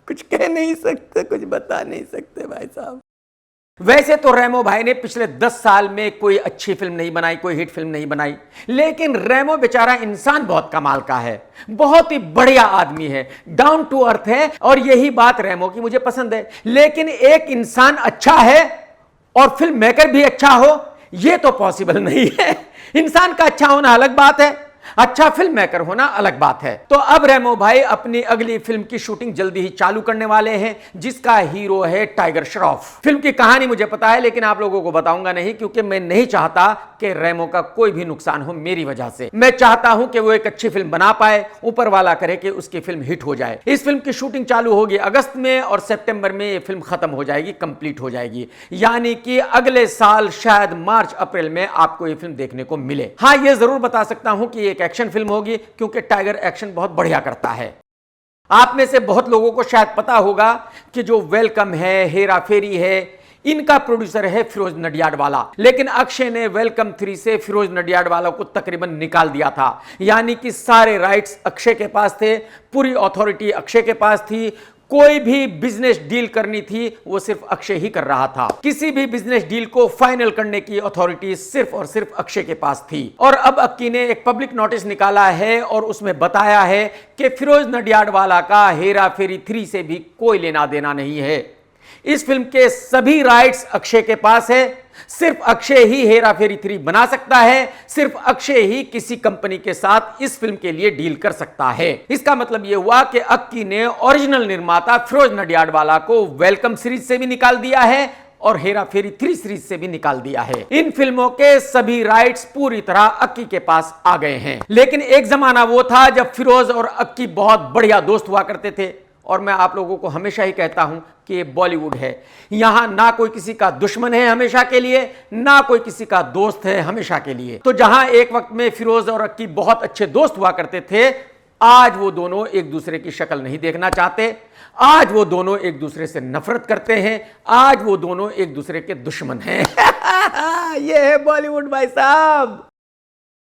कुछ कह नहीं सकते, कुछ बता नहीं सकते भाई साहब। वैसे तो रेमो भाई ने पिछले 10 साल में कोई अच्छी फिल्म नहीं बनाई, कोई हिट फिल्म नहीं बनाई, लेकिन रेमो बेचारा इंसान बहुत कमाल का है, बहुत ही बढ़िया आदमी है, डाउन टू अर्थ है, और यही बात रेमो की मुझे पसंद है। लेकिन एक इंसान अच्छा है और फिल्म मेकर भी अच्छा हो, यह तो पॉसिबल नहीं है। इंसान का अच्छा होना अलग बात है, अच्छा फिल्म मेकर होना अलग बात है। तो अब रेमो भाई अपनी अगली फिल्म की शूटिंग जल्दी ही चालू करने वाले हैं, जिसका हीरो है टाइगर श्रॉफ। फिल्म की कहानी मुझे पता है, लेकिन आप लोगों को बताऊंगा नहीं, क्योंकि मैं नहीं चाहता कि रेमो का कोई भी नुकसान हो मेरी वजह से। मैं चाहता हूं कि वो एक अच्छी फिल्म बना पाए, ऊपर वाला करे कि उसकी फिल्म हिट हो जाए। इस फिल्म की शूटिंग चालू होगी अगस्त में और सितंबर में ये फिल्म खत्म हो जाएगी, कंप्लीट हो जाएगी, यानी कि अगले साल शायद मार्च अप्रैल में आपको ये फिल्म देखने को मिले। हाँ, ये जरूर बता सकता हूं कि एक एक्शन फिल्म होगी, क्योंकि टाइगर एक्शन बहुत बढ़िया करता है। आप में से बहुत लोगों को शायद पता होगा कि जो वेलकम है, हेरा फेरी है, इनका प्रोड्यूसर है फिरोज नडियाडवाला। लेकिन अक्षय ने वेलकम 3 से फिरोज नडियाडवाला को तकरीबन निकाल दिया था, यानी कि सारे राइट्स अक्षय के पास थे, पूरी अथॉरिटी अक्षय के पास थी। कोई भी बिजनेस डील करनी थी वो सिर्फ अक्षय ही कर रहा था। किसी भी बिजनेस डील को फाइनल करने की अथॉरिटी सिर्फ और सिर्फ अक्षय के पास थी। और अब अक्की ने एक पब्लिक नोटिस निकाला है और उसमें बताया है कि फिरोज नडियाडवाला का हेरा फेरी 3 से भी कोई लेना देना नहीं है। इस फिल्म के सभी राइट्स अक्षय के पास है, सिर्फ अक्षय ही हेरा फेरी 3 बना सकता है, सिर्फ अक्षय ही किसी कंपनी के साथ इस फिल्म के लिए डील कर सकता है। इसका मतलब यह हुआ कि अक्की ने ओरिजिनल निर्माता फिरोज नडियाडवाला को वेलकम सीरीज से भी निकाल दिया है और हेरा फेरी 3 सीरीज से भी निकाल दिया है। इन फिल्मों के सभी राइट्स पूरी तरह अक्की के पास आ गए हैं। लेकिन एक जमाना वो था जब फिरोज और अक्की बहुत बढ़िया दोस्त हुआ करते थे, और मैं आप लोगों को हमेशा ही कहता हूं कि ये बॉलीवुड है, यहां ना कोई किसी का दुश्मन है हमेशा के लिए, ना कोई किसी का दोस्त है हमेशा के लिए। तो जहां एक वक्त में फिरोज और अक्की बहुत अच्छे दोस्त हुआ करते थे, आज वो दोनों एक दूसरे की शक्ल नहीं देखना चाहते, आज वो दोनों एक दूसरे से नफरत करते हैं, आज वो दोनों एक दूसरे के दुश्मन हैं। ये है बॉलीवुड भाई साहब।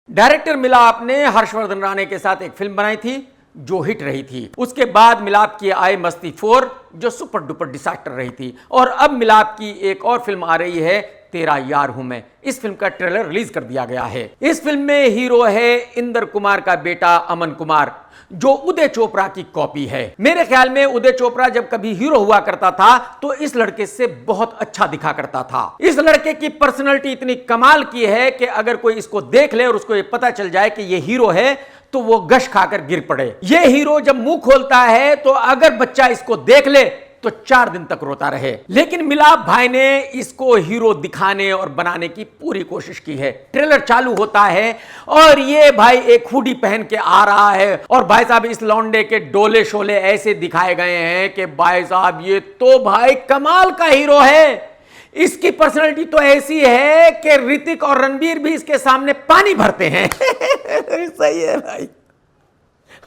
डायरेक्टर मिलाप ने हर्षवर्धन राणे के साथ एक फिल्म बनाई थी जो हिट रही थी। उसके बाद मिलाप की आई मस्ती 4 जो सुपर डुपर डिसास्टर रही थी, और अब मिलाप की एक और फिल्म आ रही है तेरा यार हूं मैं। इस फिल्म का ट्रेलर रिलीज कर दिया गया है। इस फिल्म में हीरो है इंदर कुमार का बेटा अमन कुमार, जो उदय चोपड़ा की कॉपी है। मेरे ख्याल में उदय चोपड़ा जब कभी हीरो हुआ करता था तो इस लड़के से बहुत अच्छा दिखा करता था। इस लड़के की पर्सनैलिटी इतनी कमाल की है कि अगर कोई इसको देख ले और उसको ये पता चल जाए कि ये हीरो है तो वो गश खाकर गिर पड़े। ये हीरो जब मुंह खोलता है तो अगर बच्चा इसको देख ले तो 4 दिन तक रोता रहे। लेकिन मिलाप भाई ने इसको हीरो दिखाने और बनाने की पूरी कोशिश की है। ट्रेलर चालू होता है और ये भाई एक हुडी पहन के आ रहा है और भाई साहब इस लौंडे के डोले शोले ऐसे दिखाए गए हैं कि भाई साहब ये तो भाई कमाल का हीरो है। इसकी पर्सनालिटी तो ऐसी है कि ऋतिक और रणबीर भी इसके सामने पानी भरते हैं। सही है भाई।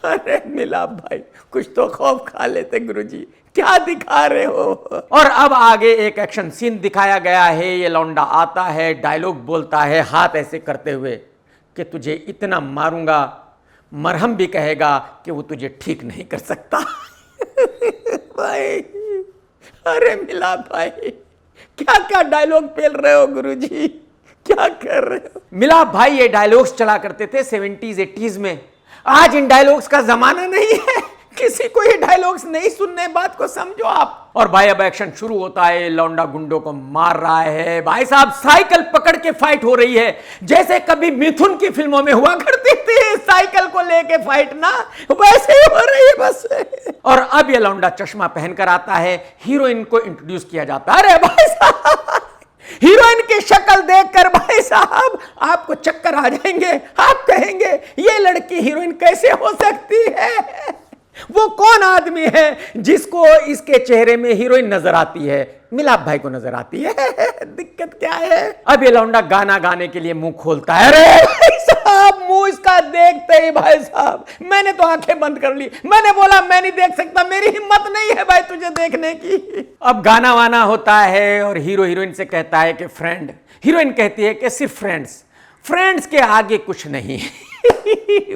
अरे मिलाप भाई कुछ तो खौफ खा लेते गुरुजी, क्या दिखा रहे हो। और अब आगे एक एक्शन सीन दिखाया गया है। ये लौंडा आता है, डायलॉग बोलता है हाथ ऐसे करते हुए कि तुझे इतना मारूंगा, मरहम भी कहेगा कि वो तुझे ठीक नहीं कर सकता। भाई अरे मिलाप भाई क्या क्या डायलॉग पेल रहे हो गुरुजी, क्या कर रहे हो। मिलाप भाई ये डायलॉग्स चला करते थे 70s 80s में। आज इन डायलॉग्स का जमाना नहीं है, किसी को ये डायलॉग्स नहीं सुनने, बात को समझो आप। और भाई अब एक्शन शुरू होता है। लौंडा गुंडों को मार रहा है। भाई साहब साइकिल पकड़ के फाइट हो रही है, जैसे कभी मिथुन की फिल्मों में हुआ करती थी, साइकिल को लेके फाइट ना, वैसे ही हो रही है बस। और अब ये लौंडा चश्मा पहनकर आता है, हीरोइन को इंट्रोड्यूस किया जाता है। अरे भाई साहब हीरोइन की शक्ल देखकर भाई साहब आपको चक्कर आ जाएंगे। आप कहेंगे ये लड़की हीरोइन कैसे हो सकती है। वो कौन आदमी है जिसको इसके चेहरे में हीरोइन नजर आती है। मिलाप भाई को नजर आती है। दिक्कत क्या है। अब ये लौंडा गाना गाने के लिए मुंह खोलता है। अरे भाई साहब मुंह इसका देखते ही भाई साहब मैंने तो आंखें बंद कर ली। मैंने बोला मैं नहीं देख सकता, मेरी हिम्मत नहीं है भाई तुझे देखने की। अब गाना वाना होता है और हीरो हीरोइन से कहता है कि फ्रेंड। हीरोइन कहती है कि सिर्फ फ्रेंड्स, फ्रेंड्स के आगे कुछ नहीं।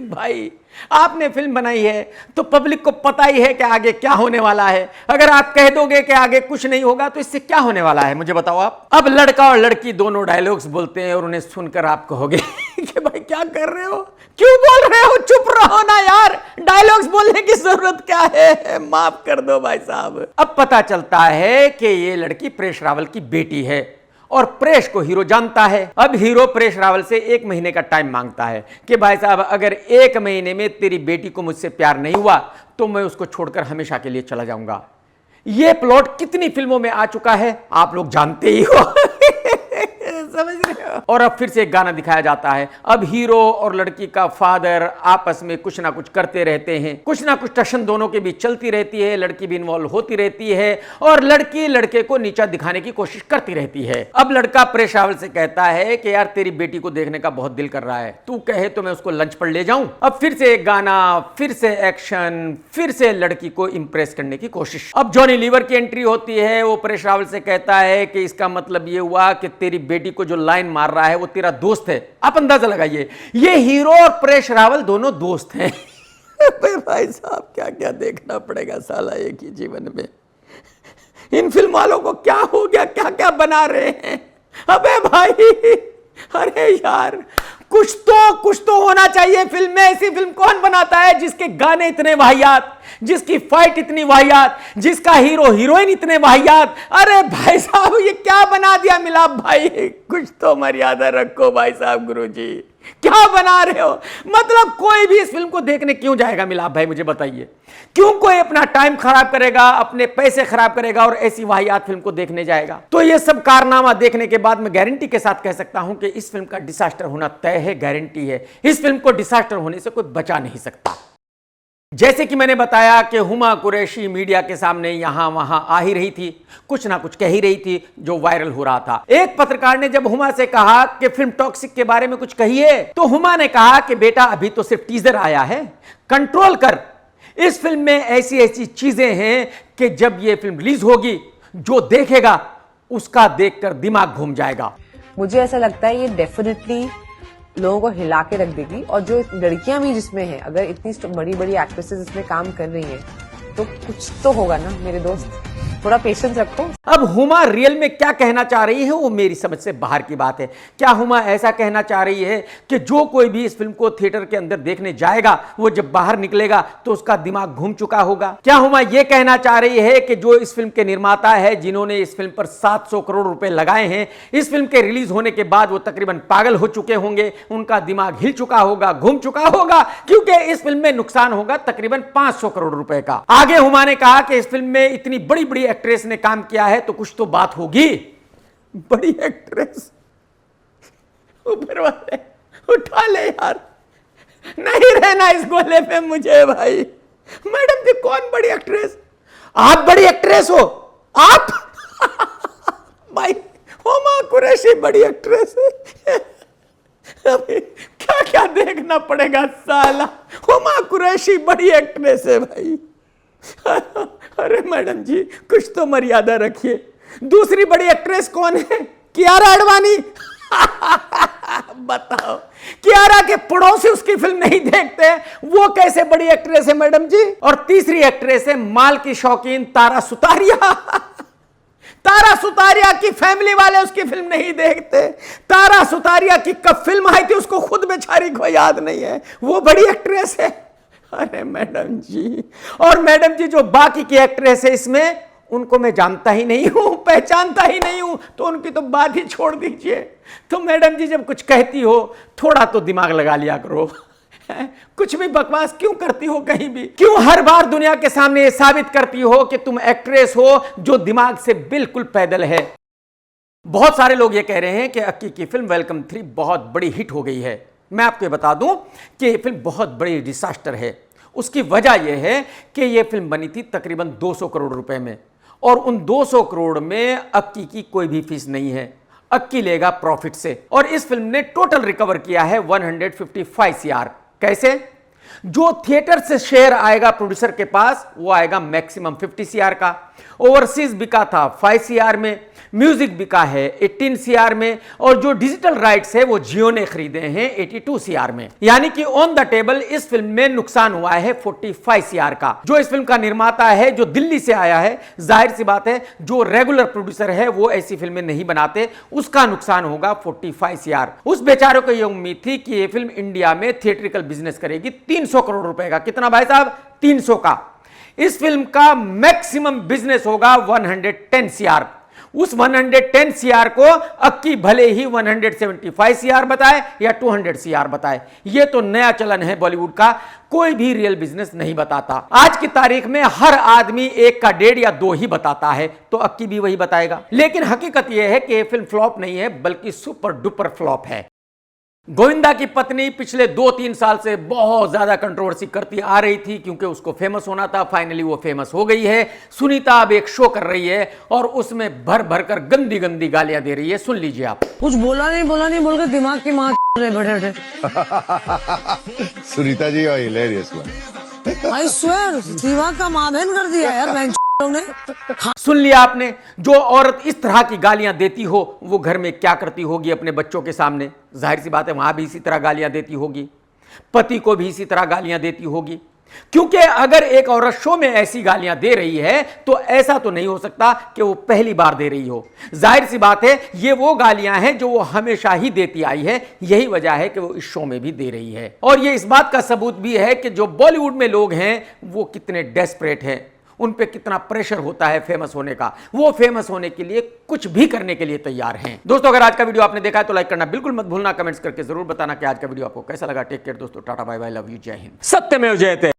भाई आपने फिल्म बनाई है तो पब्लिक को पता ही है कि आगे क्या होने वाला है। अगर आप कह दोगे कि आगे कुछ नहीं होगा तो इससे क्या होने वाला है मुझे बताओ आप। अब लड़का और लड़की दोनों डायलॉग्स बोलते हैं और उन्हें सुनकर आप कहोगे कि भाई क्या कर रहे हो, क्यों बोल रहे हो, चुप रहो ना यार, डायलॉग्स बोलने की जरूरत क्या है, माफ कर दो भाई साहब। अब पता चलता है कि ये लड़की परेश रावल की बेटी है और परेश को हीरो जानता है। अब हीरो परेश रावल से 1 महीने का टाइम मांगता है कि भाई साहब अगर 1 महीने में तेरी बेटी को मुझसे प्यार नहीं हुआ तो मैं उसको छोड़कर हमेशा के लिए चला जाऊंगा। यह प्लॉट कितनी फिल्मों में आ चुका है आप लोग जानते ही हो। समझ रहे हो। और अब फिर से एक गाना दिखाया जाता है। अब हीरो और लड़की का फादर आपस में कुछ ना कुछ करते रहते हैं, कुछ ना कुछ टशन दोनों के बीच चलती रहती है, लड़की भी इन्वॉल्व होती रहती है और लड़की लड़के को नीचा दिखाने की कोशिश करती रहती है। अब लड़का परेश रावल से कहता है कि यार तेरी बेटी को देखने का बहुत दिल कर रहा है, तू कहे तो मैं उसको लंच पर ले जाऊं। अब फिर से एक गाना, फिर से एक्शन, फिर से लड़की को इंप्रेस करने की कोशिश। अब जॉनी लीवर की एंट्री होती है। वो परेश रावल से कहता है कि इसका मतलब ये हुआ कि तेरी बेटी को जो लाइन मार रहा है वो तेरा दोस्त है। आप अंदाजा लगाइए, ये हीरो और परेश रावल दोनों दोस्त हैं। भाई साहब क्या क्या देखना पड़ेगा साला एक ही जीवन में। इन फिल्म वालों को क्या हो गया, क्या क्या बना रहे हैं। अबे भाई अरे यार कुछ तो होना चाहिए फिल्म में। ऐसी फिल्म कौन बनाता है जिसके गाने इतने वाहियात, जिसकी फाइट इतनी वाहियात, जिसका हीरो हीरोइन इतने वाहियात। अरे भाई साहब ये क्या बना दिया मिलाप भाई, कुछ तो मर्यादा रखो भाई साहब। गुरुजी क्या बना रहे हो। मतलब कोई भी इस फिल्म को देखने क्यों जाएगा मिलाप भाई मुझे बताइए। क्यों कोई अपना टाइम खराब करेगा, अपने पैसे खराब करेगा और ऐसी वाहियात फिल्म को देखने जाएगा। तो ये सब कारनामा देखने के बाद मैं गारंटी के साथ कह सकता हूं कि इस फिल्म का डिसास्टर होना तय है, गारंटी है। इस फिल्म को डिसास्टर होने से कोई बचा नहीं सकता। जैसे कि मैंने बताया कि हुमा कुरैशी मीडिया के सामने यहां वहां आ ही रही थी, कुछ ना कुछ कह ही रही थी जो वायरल हो रहा था। एक पत्रकार ने जब हुमा से कहा कि फिल्म टॉक्सिक के बारे में कुछ कहिए, तो हुमा ने कहा कि बेटा अभी तो सिर्फ टीजर आया है, कंट्रोल कर। इस फिल्म में ऐसी ऐसी चीजें हैं कि जब यह फिल्म रिलीज होगी जो देखेगा उसका देखकर दिमाग घूम जाएगा। मुझे ऐसा लगता है ये डेफिनेटली लोगों को हिला के रख देगी। और जो लड़कियां भी जिसमें हैं, अगर इतनी बड़ी बड़ी एक्ट्रेसेस इसमें काम कर रही हैं तो कुछ तो होगा ना मेरे दोस्त। थोड़ा पेशेंस रखो। अब हुमा रियल में क्या कहना चाह रही है वो मेरी समझ से बाहर की बात है। क्या हुमा ऐसा कहना चाह रही है कि जो कोई भी इस फिल्म को थिएटर के अंदर देखने जाएगा वो जब बाहर निकलेगा तो उसका दिमाग घूम चुका होगा? क्या हुमा ये कहना चाह रही है कि जो इस फिल्म के निर्माता है, जिन्होंने इस फिल्म पर 700 करोड़ रुपए लगाए हैं, इस फिल्म के रिलीज होने के बाद वो तकरीबन पागल हो चुके होंगे, उनका दिमाग हिल चुका होगा, घूम चुका होगा, क्योंकि इस फिल्म में नुकसान होगा तकरीबन 500 करोड़ रुपए का। आगे हुमा ने कहा कि इस फिल्म में इतनी बड़ी बड़ी एक्ट्रेस ने काम किया है तो कुछ तो बात होगी। बड़ी एक्ट्रेस, ऊपर वाले उठा ले यार, नहीं रहना इस गोले में मुझे भाई। मैडम जी कौन बड़ी एक्ट्रेस? आप बड़ी एक्ट्रेस हो आप? भाई हुमा कुरैशी बड़ी एक्ट्रेस है। अभी क्या क्या देखना पड़ेगा साला। हुमा कुरैशी बड़ी एक्ट्रेस है भाई। अरे मैडम जी कुछ तो मर्यादा रखिए। दूसरी बड़ी एक्ट्रेस कौन है? कियारा आडवाणी। बताओ, कियारा के पड़ोसी उसकी फिल्म नहीं देखते, वो कैसे बड़ी एक्ट्रेस है मैडम जी? और तीसरी एक्ट्रेस है माल की शौकीन तारा सुतारिया। तारा सुतारिया की फैमिली वाले उसकी फिल्म नहीं देखते। तारा सुतारिया की कब फिल्म आई थी उसको खुद बेचारी को याद नहीं है, वो बड़ी एक्ट्रेस है। अरे मैडम जी, और मैडम जी जो बाकी की एक्ट्रेस है इसमें, उनको मैं जानता ही नहीं हूं, पहचानता ही नहीं हूं, तो उनकी तो बात ही छोड़ दीजिए। तो मैडम जी जब कुछ कहती हो थोड़ा तो दिमाग लगा लिया करो। कुछ भी बकवास क्यों करती हो कहीं भी? क्यों हर बार दुनिया के सामने ये साबित करती हो कि तुम एक्ट्रेस हो जो दिमाग से बिल्कुल पैदल है? बहुत सारे लोग ये कह रहे हैं कि अक्की की फिल्म वेलकम 3 बहुत बड़ी हिट हो गई है। मैं आपको बता दूं कि ये फिल्म बहुत बड़ी डिसास्टर है। उसकी वजह यह है कि यह फिल्म बनी थी तकरीबन 200 करोड़ रुपए में, और उन 200 करोड़ में अक्की की कोई भी फीस नहीं है। अक्की लेगा प्रॉफिट से, और इस फिल्म ने टोटल रिकवर किया है 155 CR। कैसे? जो थिएटर से शेयर आएगा प्रोड्यूसर के पास वो आएगा मैक्सिमम 50 CR का। ओवरसीज बिका था 5 CR में, म्यूजिक बिका है 18 CR में, और जो डिजिटल राइट्स है वो जियो ने खरीदे हैं 82 CR में। यानी कि ऑन द टेबल इस फिल्म में नुकसान हुआ है 45 CR का। जो इस फिल्म का निर्माता है जो दिल्ली से आया है, जाहिर सी बात है जो रेगुलर प्रोड्यूसर है वो ऐसी फिल्में नहीं बनाते, उसका नुकसान होगा 45 CR। उस बेचारों को यह उम्मीद थी कि यह फिल्म इंडिया में थिएट्रिकल बिजनेस करेगी 300 करोड़ रुपए का। कितना भाई साहब? 300 का। इस फिल्म का मैक्सिमम बिजनेस होगा 110 CR। उस 110 CR को अक्की भले ही 175 CR बताए या 200 CR बताए, यह तो नया चलन है बॉलीवुड का। कोई भी रियल बिजनेस नहीं बताता। आज की तारीख में हर आदमी 1 का 1.5 या 2 ही बताता है, तो अक्की भी वही बताएगा। लेकिन हकीकत यह है कि यह फिल्म फ्लॉप नहीं है बल्कि सुपर डुपर फ्लॉप है। गोविंदा की पत्नी पिछले 2-3 साल से बहुत ज्यादा कंट्रोवर्सी करती आ रही थी क्योंकि उसको फेमस होना था। फाइनली वो फेमस हो गई है। सुनीता अब एक शो कर रही है और उसमें भर भर कर गंदी गंदी गालियां दे रही है। सुन लीजिए आप। कुछ बोला नहीं बोलकर दिमाग की माँ बैठे। सुनीता जी और हिलेरियस वन। आई स्वेयर दिमाग का माँ बहन कर दिया यार ने। सुन लिया आपने? जो औरत इस तरह की गालियां देती हो वो घर में क्या करती होगी अपने बच्चों के सामने? जाहिर सी बात है वहां भी इसी तरह गालियां देती होगी, पति को भी इसी तरह गालियां देती होगी। क्योंकि अगर एक औरत शो में ऐसी गालियां दे रही है तो ऐसा तो नहीं हो सकता कि वो पहली बार दे रही हो। जाहिर सी बात है ये वो गालियां हैं जो वो हमेशा ही देती आई है। यही वजह है कि वो इस शो में भी दे रही है। और ये इस बात का सबूत भी है कि जो बॉलीवुड में लोग हैं वो कितने डेस्परेट हैं, उन पे कितना प्रेशर होता है फेमस होने का। वो फेमस होने के लिए कुछ भी करने के लिए तैयार हैं। दोस्तों अगर आज का वीडियो आपने देखा है तो लाइक करना बिल्कुल मत भूलना। कमेंट्स करके जरूर बताना कि आज का वीडियो आपको कैसा लगा। टेक केयर दोस्तों, tata bye bye, love you, जय हिंद। सत्यमेव जयते।